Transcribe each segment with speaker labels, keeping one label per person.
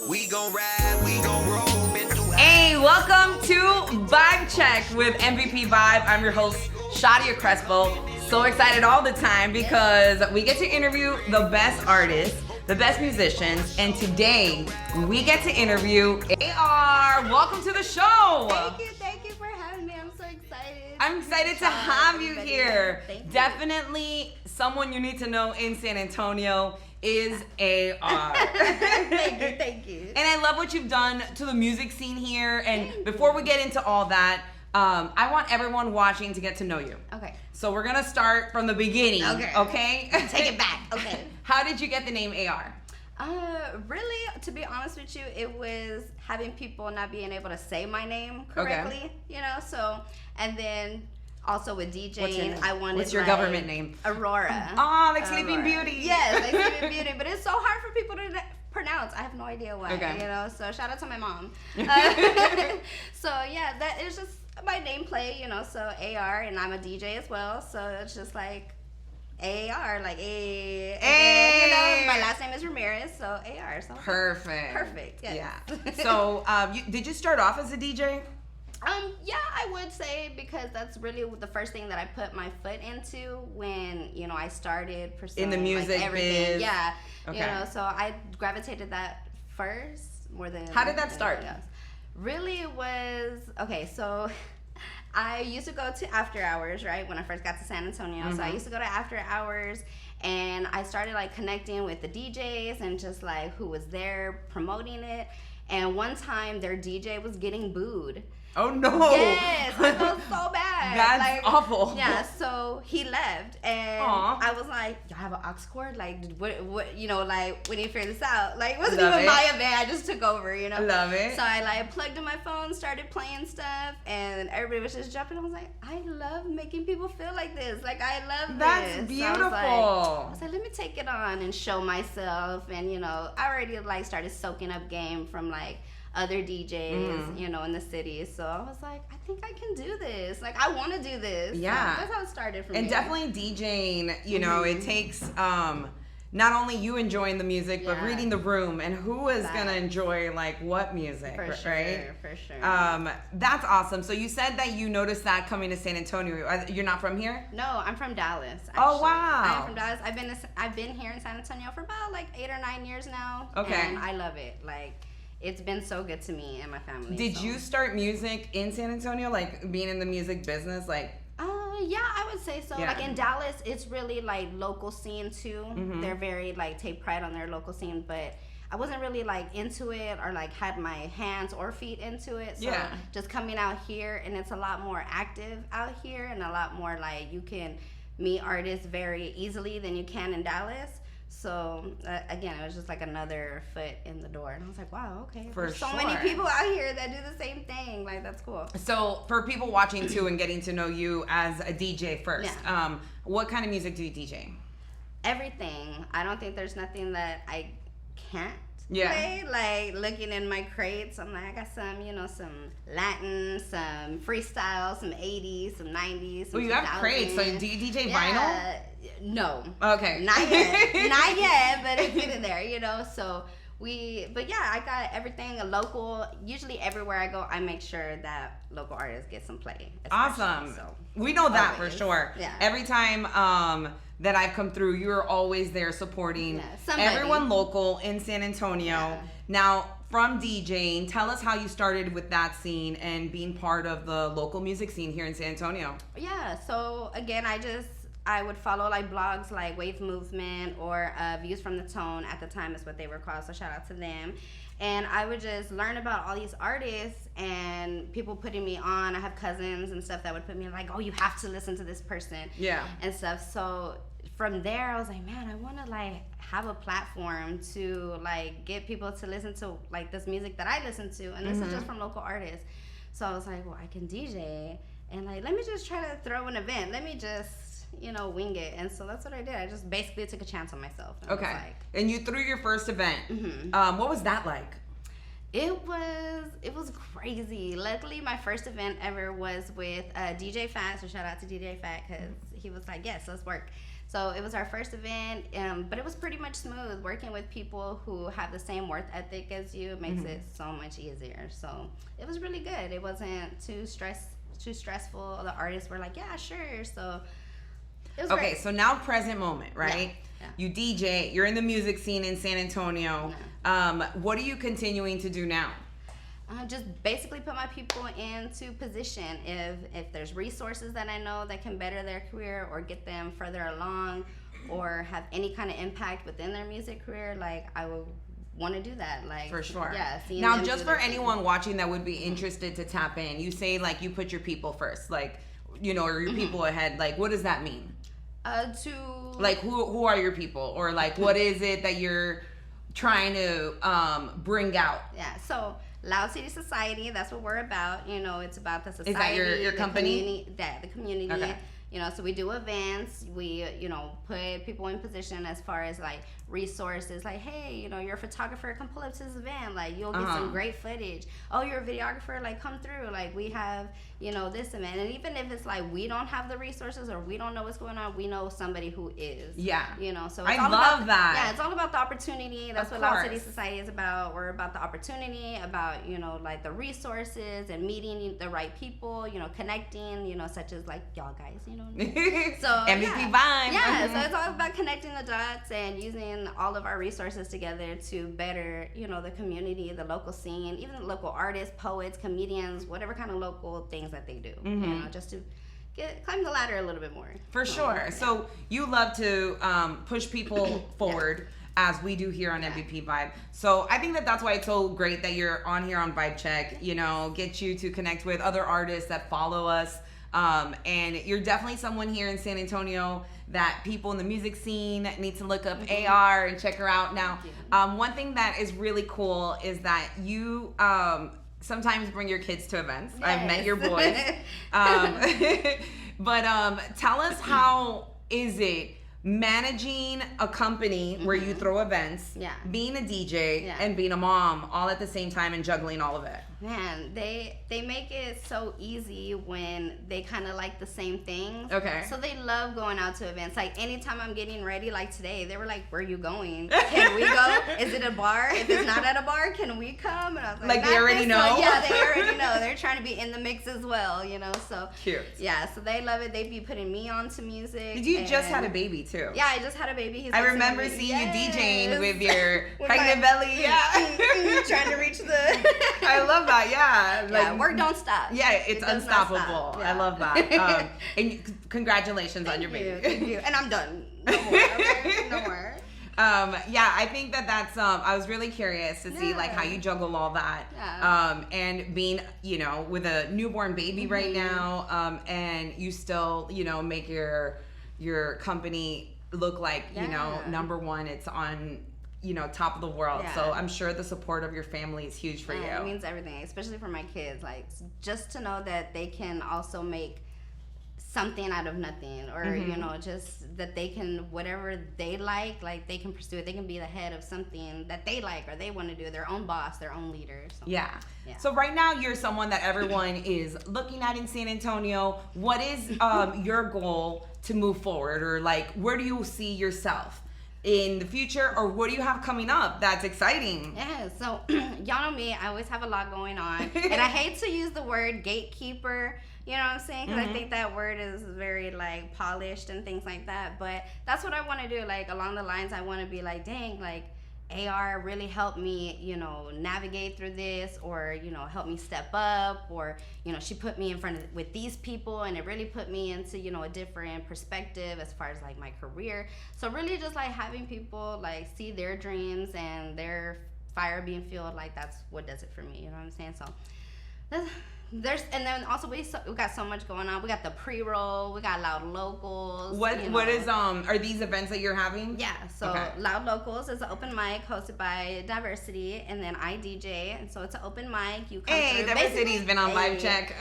Speaker 1: We gon' ride, we gon' roll, been through.
Speaker 2: Hey, welcome to Vibe Check with MVP Vibe. I'm your host, Shadia Crespo. So excited all the time because we get to interview the best artists, the best musicians, and today we get to interview AR. Welcome to the show.
Speaker 3: Thank you for having me. I'm so excited.
Speaker 2: I'm excited to have you here.
Speaker 3: Thank you.
Speaker 2: Definitely someone you need to know in San Antonio is AR.
Speaker 3: Thank you.
Speaker 2: And I love what you've done to the music scene here. And before we get into all that, I want everyone watching to get to know you.
Speaker 3: Okay.
Speaker 2: So we're gonna start from the beginning. Okay.
Speaker 3: Take it back. Okay.
Speaker 2: How did you get the name AR?
Speaker 3: Really, to be honest with you, it was having people not being able to say my name correctly, so, and then also with DJing, I wanted
Speaker 2: What's your government name?
Speaker 3: Aurora.
Speaker 2: Oh, like Sleeping Beauty.
Speaker 3: Yes, like Sleeping Beauty, but it's so hard for people to pronounce. I have no idea why,
Speaker 2: Okay.
Speaker 3: so shout out to my mom. So yeah, that is just my nameplate, so AR, and I'm a DJ as well, so it's just like AR, like A. And, my last name is Ramirez, so AR. So Perfect. Yes.
Speaker 2: Yeah. So, did you start off as a DJ?
Speaker 3: Yeah, I would say, because that's really the first thing that I put my foot into when, I started pursuing
Speaker 2: in the music
Speaker 3: everything.
Speaker 2: biz.
Speaker 3: Yeah.
Speaker 2: Okay.
Speaker 3: So I gravitated that first more than.
Speaker 2: How did that start?
Speaker 3: Else. Really, it was okay. So I used to go to after hours, right, when I first got to San Antonio.
Speaker 2: Mm-hmm.
Speaker 3: So I used to go to after hours, and I started like connecting with the DJs and just like who was there promoting it. And one time their DJ was getting booed.
Speaker 2: Oh no!
Speaker 3: Yes, I felt so bad.
Speaker 2: That's awful.
Speaker 3: Yeah, so he left, and
Speaker 2: Aww.
Speaker 3: I was like, "Y'all have an aux cord? Like, what? Like, when do you figure this out? Like, it wasn't
Speaker 2: Love
Speaker 3: even
Speaker 2: it.
Speaker 3: my event. I just took over,
Speaker 2: Love it.
Speaker 3: So I like plugged in my phone, started playing stuff, and everybody was just jumping. I was like, I love making people feel like this. Like, I love
Speaker 2: That's
Speaker 3: this.
Speaker 2: beautiful.
Speaker 3: So I was like, let me take it on and show myself, and I already like started soaking up game from like other DJs, in the city. So I was like, I think I can do this. Like, I want to do this.
Speaker 2: Yeah.
Speaker 3: So that's how it started for me.
Speaker 2: And definitely DJing, it takes not only you enjoying the music, but reading the room and who is going to enjoy like what music,
Speaker 3: For
Speaker 2: right?
Speaker 3: sure, for sure.
Speaker 2: That's awesome. So you said that you noticed that coming to San Antonio. You're not from here?
Speaker 3: No, I'm from Dallas. Actually.
Speaker 2: Oh, wow.
Speaker 3: I'm from Dallas. I've been here in San Antonio for about like 8 or 9 years now.
Speaker 2: Okay.
Speaker 3: And I love it. Like, it's been so good to me and my family.
Speaker 2: Did you start music in San Antonio, like being in the music business, like?
Speaker 3: Yeah, I would say so.
Speaker 2: Yeah.
Speaker 3: Like in Dallas, it's really like local scene too.
Speaker 2: Mm-hmm.
Speaker 3: They're very like take pride on their local scene, but I wasn't really like into it or like had my hands or feet into it. So just coming out here, and it's a lot more active out here, and a lot more like you can meet artists very easily than you can in Dallas. So again, it was just like another foot in the door, and I was like, "Wow, okay." There's so many people out here that do the same thing. Like, that's cool.
Speaker 2: So for people watching too and getting to know you as a DJ first, what kind of music do you DJ?
Speaker 3: Everything. I don't think there's nothing that I can't play. Like, looking in my crates, I'm like, I got some, some Latin, some freestyle, some 80s, some 90s. Some
Speaker 2: you have crates. So do you DJ vinyl?
Speaker 3: No.
Speaker 2: Okay.
Speaker 3: Not yet. Not yet, but it's getting there, So but yeah, I got everything local. Usually everywhere I go, I make sure that local artists get some play.
Speaker 2: Awesome.
Speaker 3: So,
Speaker 2: we know that for sure.
Speaker 3: Yeah.
Speaker 2: Every time that I've come through, you're always there supporting everyone local in San Antonio.
Speaker 3: Yeah.
Speaker 2: Now, from DJing, tell us how you started with that scene and being part of the local music scene here in San Antonio.
Speaker 3: Yeah, so again, I would follow like blogs like Wave Movement or Views from the Tone at the time is what they were called, so shout out to them. And I would just learn about all these artists and people putting me on. I have cousins and stuff that would put me like, oh, you have to listen to this person.
Speaker 2: Yeah.
Speaker 3: And stuff. So from there, I was like, man, I want to like have a platform to like get people to listen to like this music that I listen to. And this is just from local artists. So I was like, well, I can DJ. And like, let me just try to throw an event. Let me just wing it. And so that's what I did. I just basically took a chance on myself.
Speaker 2: Okay. And you threw your first event. What was that like?
Speaker 3: It was crazy. Luckily, my first event ever was with DJ Fat. So shout out to DJ Fat because he was like, yes, let's work. So it was our first event, but it was pretty much smooth. Working with people who have the same work ethic as you makes it so much easier. So it was really good. It wasn't too stressful. The artists were like, yeah, sure. So it was
Speaker 2: okay,
Speaker 3: great.
Speaker 2: so now present moment, right?
Speaker 3: Yeah.
Speaker 2: You DJ, you're in the music scene in San Antonio. What are you continuing to do now?
Speaker 3: Just basically put my people into position. If there's resources that I know that can better their career or get them further along or have any kind of impact within their music career, like I would want to do that. Like
Speaker 2: for sure.
Speaker 3: Yeah.
Speaker 2: Now, just for anyone watching that would be interested to tap in, you say like you put your people first, like, you know, or your people ahead. Like, what does that mean? Like who are your people, or like what is it that you're trying to bring out?
Speaker 3: Yeah. So Loud City Society, that's what we're about. You know, it's about the society.
Speaker 2: Is that your company?
Speaker 3: The community.
Speaker 2: Okay.
Speaker 3: You know, so we do events. We, you know, put people in position as far as like resources. Like, hey, you know, you're a photographer, come pull up to this event. Like, you'll get some great footage. Oh, you're a videographer, like come through. Like, we have, you know, this event. And even if it's like we don't have the resources or we don't know what's going on, we know somebody who is.
Speaker 2: Yeah.
Speaker 3: You know, so it's
Speaker 2: I
Speaker 3: all
Speaker 2: love
Speaker 3: about,
Speaker 2: that.
Speaker 3: Yeah, it's all about the opportunity. That's
Speaker 2: Of
Speaker 3: what Loud
Speaker 2: course.
Speaker 3: City Society is about. We're about the opportunity, about, you know, like the resources and meeting the right people, you know, connecting, you know, such as like y'all guys, you know. So
Speaker 2: MVP vibe.
Speaker 3: Yeah, so it's all about connecting the dots and using all of our resources together to better, you know, the community, the local scene, even the local artists, poets, comedians, whatever kind of local things that they do, you know, just to climb the ladder a little bit more.
Speaker 2: For sure.
Speaker 3: Yeah.
Speaker 2: So you love to push people forward. As we do here on MVP Vibe. So I think that that's why it's so great that you're on here on Vibe Check, you know, get you to connect with other artists that follow us. And you're definitely someone here in San Antonio that people in the music scene need to look up AR and check her out. Now, one thing that is really cool is that you sometimes bring your kids to events.
Speaker 3: Yes.
Speaker 2: I've met your boys. But tell us, how is it managing a company where you throw events, being a DJ, and being a mom all at the same time and juggling all of it?
Speaker 3: Man, they make it so easy when they kind of like the same things.
Speaker 2: Okay.
Speaker 3: So they love going out to events. Like anytime I'm getting ready, like today, they were like, "Where are you going? Can we go? Is it a bar? If it's not at a bar, can we come?" And I was like,
Speaker 2: they already know.
Speaker 3: One. Yeah, they already know. They're trying to be in the mix as well, you know. So
Speaker 2: cute.
Speaker 3: Yeah, so they love it. They be putting me on to music.
Speaker 2: Did you just had a baby too?
Speaker 3: Yeah, I just had a baby. He's
Speaker 2: I
Speaker 3: like
Speaker 2: remember seeing you
Speaker 3: yes.
Speaker 2: DJing with your
Speaker 3: With
Speaker 2: pregnant
Speaker 3: my-
Speaker 2: belly. Yeah.
Speaker 3: trying to reach the.
Speaker 2: I love that. Yeah.
Speaker 3: Yeah, work don't stop.
Speaker 2: Yeah, it's
Speaker 3: It does not
Speaker 2: unstoppable.
Speaker 3: stop.
Speaker 2: I
Speaker 3: Yeah.
Speaker 2: love that. Congratulations on your baby.
Speaker 3: Thank you. And I'm done. No more. Okay? No more.
Speaker 2: Yeah, I think that's I was really curious to see like how you juggle all that.
Speaker 3: Yeah.
Speaker 2: And being, you know, with a newborn baby right now, and you still, you know, make your company look like, you know, number one, it's on, you know, top of the world.
Speaker 3: Yeah.
Speaker 2: So I'm sure the support of your family is huge for you.
Speaker 3: It means everything, especially for my kids. Like, just to know that they can also make something out of nothing, or you know, just that they can, whatever they like they can pursue it. They can be the head of something that they like or they want to do, their own boss, their own leader. So,
Speaker 2: yeah. So right now you're someone that everyone is looking at in San Antonio. What is your goal to move forward, or like where do you see yourself in the future, or what do you have coming up that's exciting?
Speaker 3: Yeah, so y'all know me, I always have a lot going on. And I hate to use the word gatekeeper, you know what I'm saying? Because I think that word is very like polished and things like that. But that's what I want to do. Like along the lines, I want to be like, dang, like AR really helped me, you know, navigate through this, or, you know, help me step up, or, you know, she put me in front of with these people, and it really put me into, you know, a different perspective as far as like my career. So really just like having people like see their dreams and their fire being fueled, like that's what does it for me, you know what I'm saying? So and then also we got so much going on. We got the pre-roll, we got Loud Locals.
Speaker 2: What
Speaker 3: you know.
Speaker 2: what is are these events that you're having?
Speaker 3: Yeah, so
Speaker 2: Okay.
Speaker 3: Loud Locals is an open mic hosted by Diversity, and then I DJ, and so it's an open mic. You come
Speaker 2: Hey,
Speaker 3: through.
Speaker 2: Diversity's been on
Speaker 3: Hey.
Speaker 2: Vibe Check.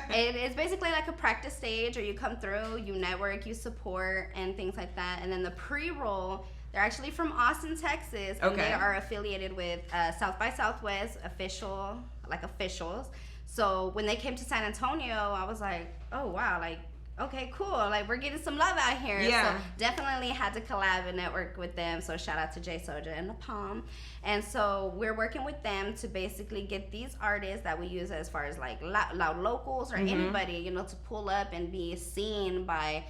Speaker 3: It is basically like a practice stage, or you come through, you network, you support, and things like that. And then the pre-roll, they're actually from Austin, Texas, and
Speaker 2: Okay.
Speaker 3: they are affiliated with South by Southwest officials. So when they came to San Antonio, I was like, oh wow, like okay, cool. Like, we're getting some love out here.
Speaker 2: Yeah.
Speaker 3: So definitely had to collab and network with them. So shout out to Jay Soja and the Palm. And so we're working with them to basically get these artists that we use as far as like loud locals or anybody, you know, to pull up and be seen by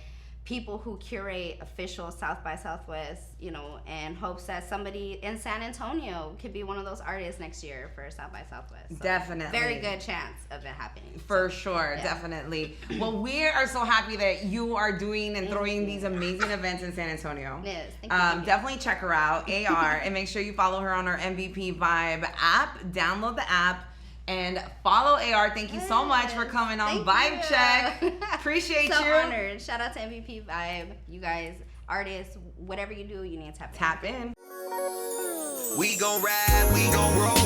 Speaker 3: people who curate official South by Southwest, you know, and hopes that somebody in San Antonio could be one of those artists next year for South by Southwest. So
Speaker 2: Definitely.
Speaker 3: very good chance of it happening.
Speaker 2: For sure, yeah. Definitely. Well, we are so happy that you are doing and throwing these amazing events in San Antonio.
Speaker 3: Yes, thank you.
Speaker 2: Definitely check her out, AR, and make sure you follow her on her MVP Vibe app. Download the app. And follow AR. Thank you so much for coming on Vibe Check. Appreciate
Speaker 3: so
Speaker 2: you.
Speaker 3: So honored. Shout out to MVP Vibe. You guys, artists, whatever you do, you need to tap in.
Speaker 2: Tap in.
Speaker 1: We gon' ride, we gon' roll.